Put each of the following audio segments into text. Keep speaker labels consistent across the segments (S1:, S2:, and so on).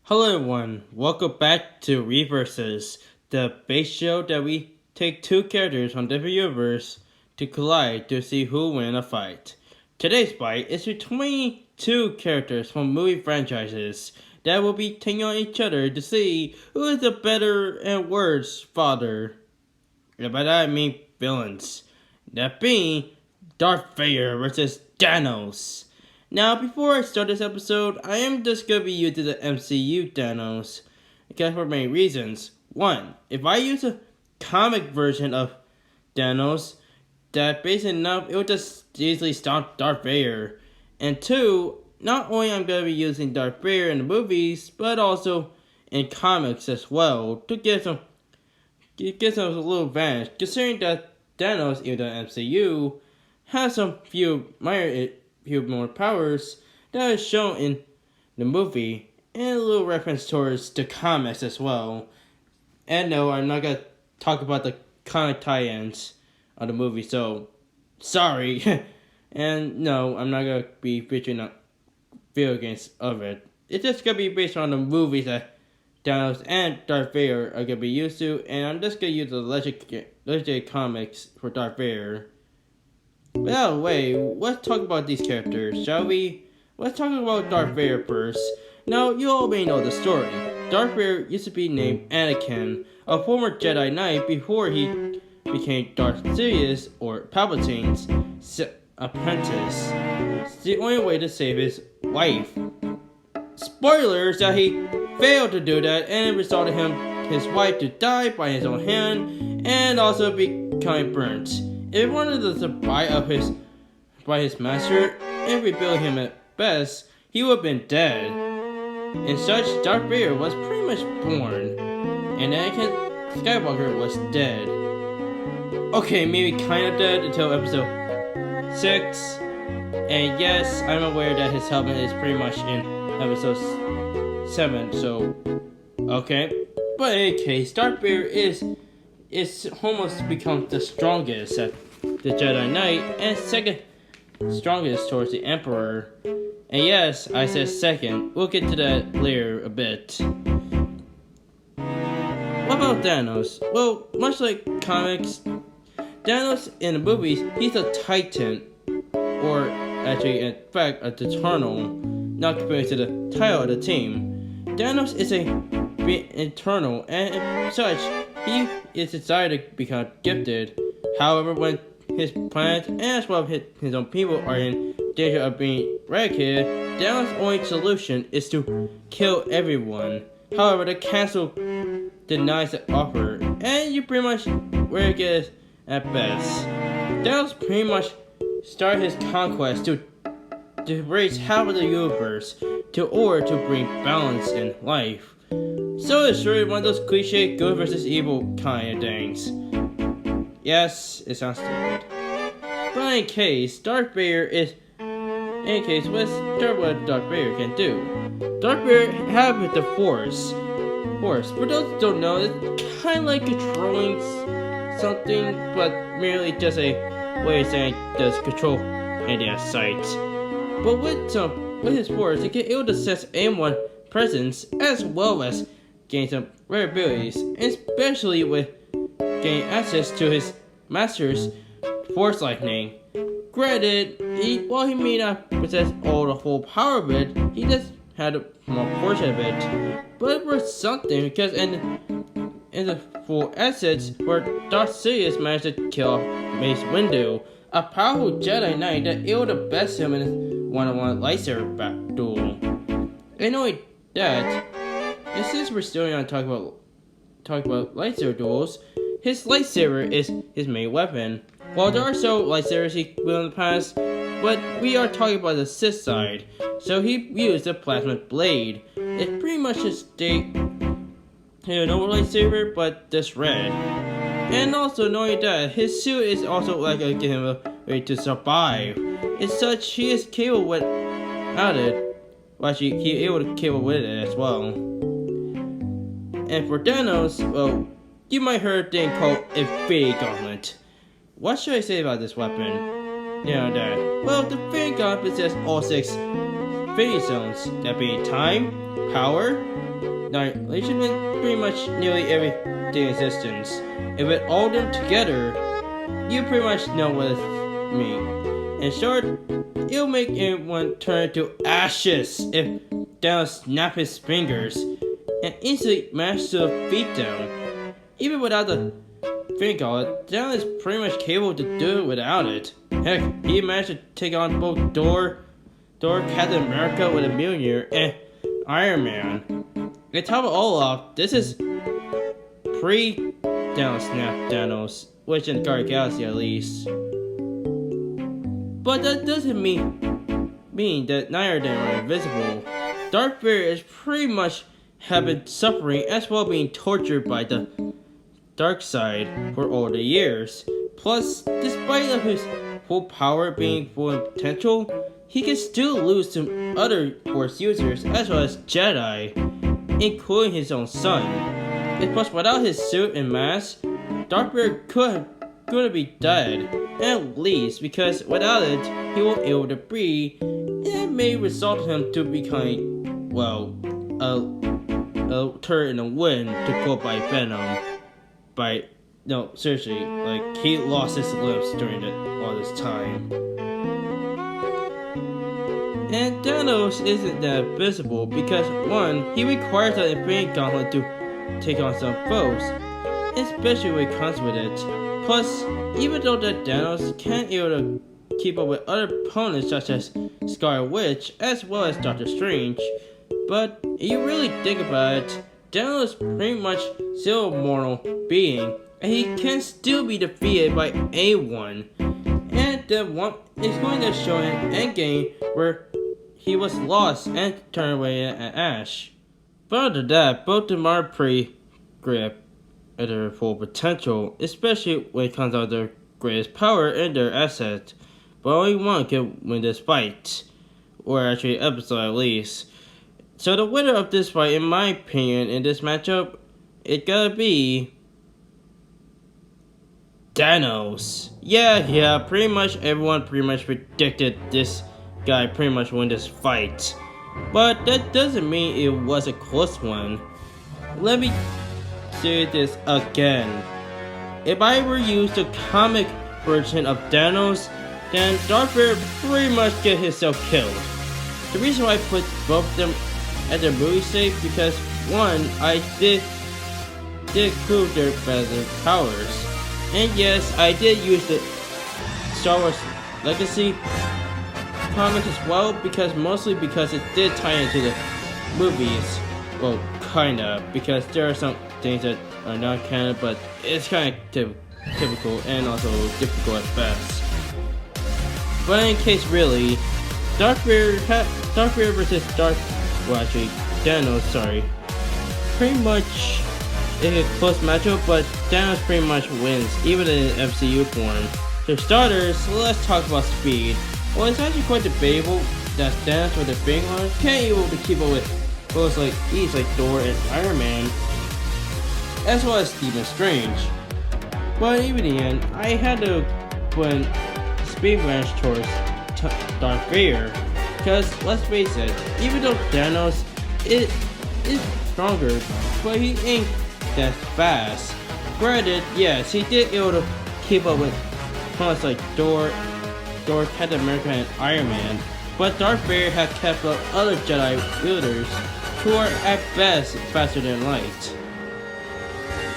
S1: Hello everyone, welcome back to Reverses, the base show that we take two characters from different universe to collide to see who win a fight. Today's fight is between two characters from movie franchises that will be taking on each other to see who is the better and worse father. And by that I mean villains. That being Darth Vader versus Thanos. Now, before I start this episode, I am just going to be using the MCU Thanos. Because for many reasons. One, if I use a comic version of Thanos, that basically enough, it would just easily stop Darth Vader. And two, not only I'm going to be using Darth Vader in the movies, but also in comics as well, to get some a little advantage, considering that Thanos, even the MCU, has some few more powers that is shown in the movie, and a little reference towards the comics as well. And no, I'm not gonna talk about the comic tie-ins of the movie, so sorry. And no, I'm not gonna be featuring on video games of it. It's just gonna be based on the movies that Thanos and Darth Vader are gonna be used to, and I'm just gonna use the legendary comics for Darth Vader. But out of the way, let's talk about these characters, shall we? Let's talk about Darth Vader first. Now, you already know the story. Darth Vader used to be named Anakin, a former Jedi Knight before he became Darth Sidious, or Palpatine's apprentice. It's the only way to save his wife. Spoilers that he failed to do that, and it resulted his wife to die by his own hand, and also becoming burnt. If he wanted to survive by his master and rebuild him at best, he would have been dead. And such, Darth Vader was pretty much born, and Anakin Skywalker was dead. Okay, maybe kind of dead until episode 6. And yes, I'm aware that his helmet is pretty much in episode 7, so okay. But in any case, Darth Vader is almost become the strongest at the Jedi Knight, and second strongest towards the Emperor. And yes, I said second. We'll get to that later a bit. What about Thanos? Well, much like comics, Thanos in the movies, he's a Titan, or actually in fact a Eternal, not compared to the title of the team. Thanos is an Eternal, and as such, he is decided to become gifted. However, when his planet and as well as his own people are in danger of being eradicated, Thanos' only solution is to kill everyone. However, the council denies the offer, and you pretty much where it gets at best. Thanos pretty much started his conquest to raise half of the universe in order to bring balance in life. So it's really one of those cliche good versus evil kind of things. Yes, it sounds stupid. But in any case, Darth Vader is... In any case, what Darth Vader can do? Darth Vader has the Force. For those who don't know, it's kind of like controlling something, but merely just a way of saying does control anything at sight. But with his Force, he can able to sense anyone's presence as well as gain some rare abilities, especially with gain access to his master's Force Lightning. Granted, while he may not possess all the full power of it, he just had a small portion of it. But it was something, because in the full assets, where Darth Sidious managed to kill Mace Windu, a powerful Jedi Knight that able to best him in his one-on-one lightsaber duel. And only that, and since we're still not talking about lightsaber duels, his lightsaber is his main weapon. While there are so lightsabers he wielded in the past, but we are talking about the Sith side, so he used a plasma blade. It's pretty much a normal lightsaber, but just red. And also knowing that his suit is also like a way to survive. As such, he is capable without it. Well, actually, he is capable with it as well. And for Thanos, well, you might heard a thing called Infinity Gauntlet. What should I say about this weapon? You know that. Well, the Infinity Gauntlet possesses all 6 Infinity Zones, that being time, power, annihilation, and pretty much nearly everything in existence. And with all them together, you pretty much know what it means. In short, it'll make everyone turn to ashes if Thanos snaps his fingers and instantly manage to defeat them. Even without the finger gauntlet, Thanos is pretty much capable to do it without it. Heck, he managed to take on both Thor, Captain America with a Mjolnir, and Iron Man. To top it all off, this is pre-Thanos snap Thanos, which in the Guardian Galaxy at least. But that doesn't mean that neither of them are invisible. Darth Vader is pretty much have been suffering as well being tortured by the dark side for all the years. Plus, despite of his full power being full potential, he can still lose to other Force users as well as Jedi, including his own son. And plus, without his suit and mask, Darth Vader could be dead, at least because without it, he won't be able to breathe, and it may result in him to becoming, well, a turret in the wind to go by Venom. No, seriously, like, he lost his limbs during all this time. And Thanos isn't that visible because, one, he requires an Infinity Gauntlet to take on some foes, especially when it comes with it. Plus, even though that Thanos can't able to keep up with other opponents such as Scarlet Witch as well as Doctor Strange, but if you really think about it, Thanos is pretty much still a mortal being, and he can still be defeated by anyone. And the one is going to show an endgame where he was lost and turned away at Ash. But other than that, both of them are pretty great at their full potential, especially when it comes out to their greatest power and their asset. But only one can win this fight, or actually episode at least. So the winner of this fight, in my opinion, in this matchup, it gotta be Thanos. Yeah, pretty much everyone predicted this guy pretty much win this fight. But that doesn't mean it was a close one. Let me say this again. If I were used the comic version of Thanos, then Darth Vader pretty much get himself killed. The reason why I put both of them at their movie state because one, I did prove their better powers. And yes, I did use the Star Wars Legacy comics as well, mostly because it did tie into the movies. Well, kinda, because there are some things that are not canon, but it's kind of typical and also difficult at best. But in case really, Darth Vader versus Thanos, pretty much is a close matchup, but Thanos pretty much wins, even in MCU form. For starters, let's talk about speed. Well, it's actually quite debatable that Thanos with the big one can't able to keep up with foes like Thor and Iron Man, as well as Stephen Strange. But even in the end, I had to put speed advantage towards Darth Vader, because let's face it, even though Thanos is stronger, but he ain't that fast. Granted, yes, he did able to keep up with opponents like Thor, Captain America, and Iron Man, but Darth Vader had kept up other Jedi wielders who are at best faster than light.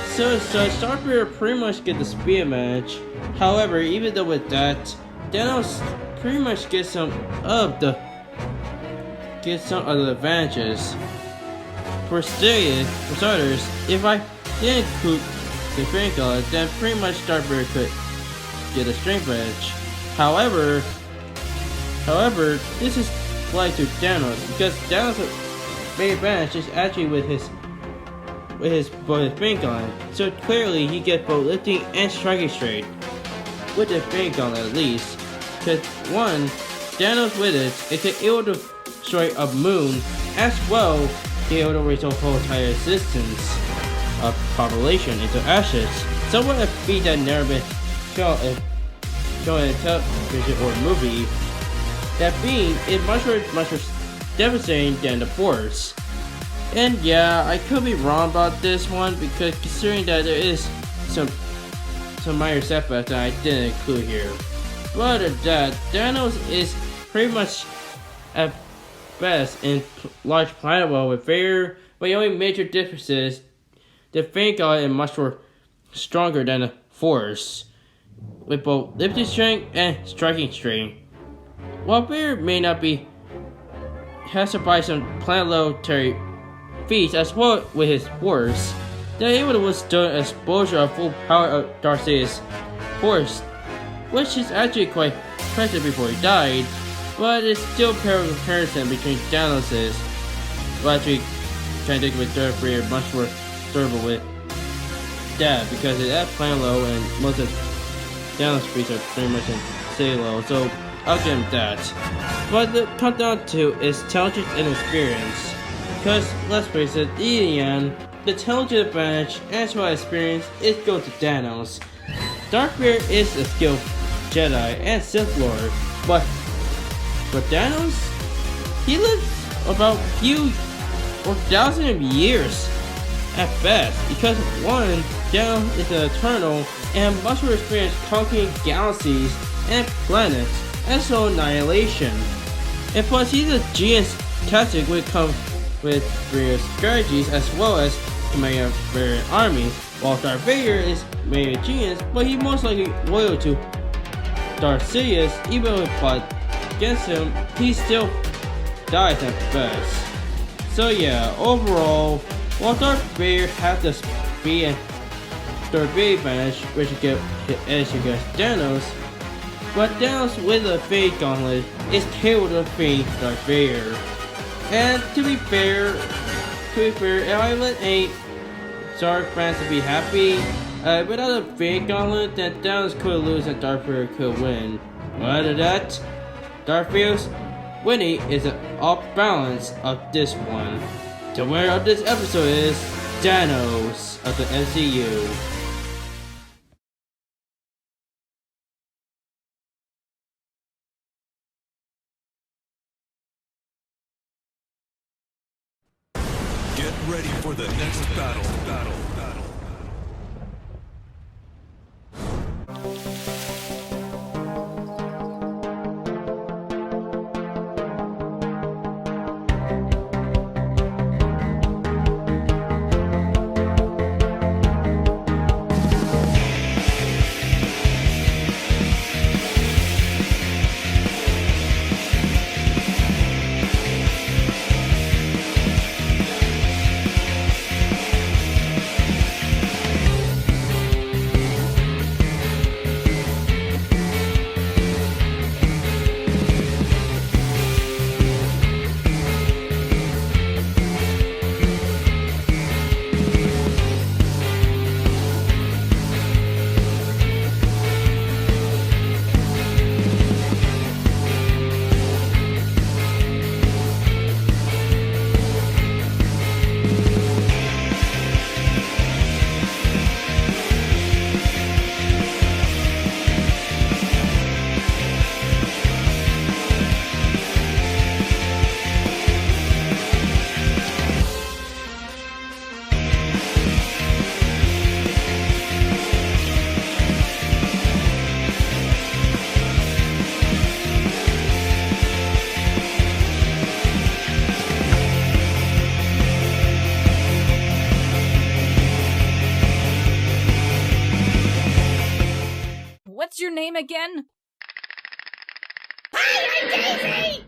S1: So Darth Vader pretty much get the speed advantage. However, even though with that, Thanos pretty much gets some of the advantages. For starters, if I didn't include the Infinity Gauntlet, then pretty much Darth Vader could get a strength edge. However, this is applied to Thanos because Thanos' main advantage is actually with his Infinity Gauntlet. So clearly he gets both lifting and striking straight with the Infinity Gauntlet at least. Because one, Thanos with it can able to destroy a moon as well be able to raise the whole entire existence of population into ashes. Somewhat a feat that never been shown in television or movie. That being, it much more devastating than the Force. And yeah, I could be wrong about this one because considering that there is some minor setbacks that I didn't include here. But other than that, Thanos is pretty much at best in large planet world with Vader, but the only major difference is the Fang God is much more stronger than the Force, with both lifting strength and striking strength. While Vader may not be has survived some planetary feats as well with his Force, they're able to withstand exposure of full power of Darth's Force, which is actually quite impressive before he died, but it's still a comparison between Thanos's, well actually trying to think with Darth Vader much more durable with that because it's at planet low and most of Thanos feats are pretty much in city low, so I'll give him that. But it comes down to is intelligence and experience. Because, let's face it, in the end, the intelligence advantage as well as experience is go to Thanos. Darth Vader is a skilled Jedi and Sith Lord, but Thanos, he lives about few or thousands of years at best, because one, Thanos is an eternal and much more experienced conquering galaxies and planets, and so annihilation. And plus, he's a genius tactic when it comes with various strategies as well as commanding of various armies, while Darth Vader is maybe a genius, but he's most likely loyal to Darth Sidious. Even when fought against him, he still dies at best. So yeah, overall, while Darth Vader has the speed and durability advantage, which you get hit edge against Thanos, but Thanos with a Fate Gauntlet is capable of defeating Darth Vader. And to be fair, if I let a Star fans to be happy, without a Fate Gauntlet, then Thanos could lose and Darth Vader could win. But other than that, Darth Vader's winning is an off balance of this one. The winner of this episode is Thanos of the MCU.
S2: Get ready for the next battle.
S3: What's your name again?
S4: Hi, I'm Daisy!